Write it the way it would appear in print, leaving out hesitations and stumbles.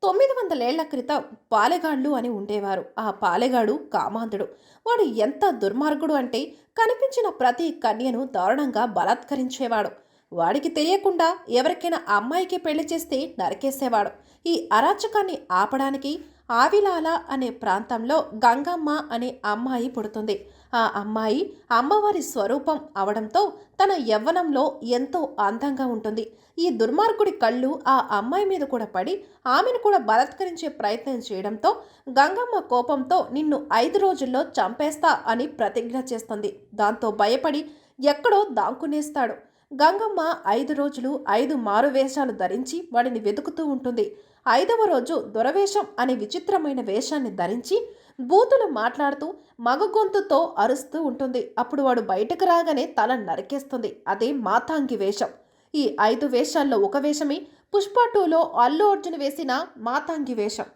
900 ఏళ్ల క్రితం పాలెగాళ్ళు అని ఉండేవారు. ఆ పాలెగాడు కామాంధుడు. వాడు ఎంత దుర్మార్గుడు అంటే కనిపించిన ప్రతి కన్యను దారుణంగా బలాత్కరించేవాడు. వాడికి తెలియకుండా ఎవరికైనా అమ్మాయికి పెళ్లి చేస్తే నరికేసేవాడు. ఈ అరాచకాన్ని ఆపడానికి ఆవిలాల అనే ప్రాంతంలో గంగమ్మ అనే అమ్మాయి పుడుతుంది. ఆ అమ్మాయి అమ్మవారి స్వరూపం అవడంతో తన యవ్వనంలో ఎంతో అందంగా ఉంటుంది. ఈ దుర్మార్గుడి కళ్ళు ఆ అమ్మాయి మీద కూడా పడి ఆమెను కూడా బలాత్కరించే ప్రయత్నం చేయడంతో గంగమ్మ కోపంతో నిన్ను 5 రోజుల్లో చంపేస్తా అని ప్రతిజ్ఞ చేస్తుంది. దాంతో భయపడి ఎక్కడో దాక్కునేస్తాడు. గంగమ్మ 5 రోజులు 5 మారువేషాలు ధరించి వాడిని వెతుకుతూ ఉంటుంది. 5వ రోజు దురవేషం అనే విచిత్రమైన వేషాన్ని ధరించి బూతులు మాట్లాడుతూ మగ గొంతుతో అరుస్తూ ఉంటుంది. అప్పుడు వాడు బయటకు రాగానే తల నరికేస్తుంది. అదే మాతాంగి వేషం. ఈ 5 వేషాల్లో ఒక వేషమే పుష్ప 2లో అల్లు అర్జున్ వేసిన మాతాంగి వేషం.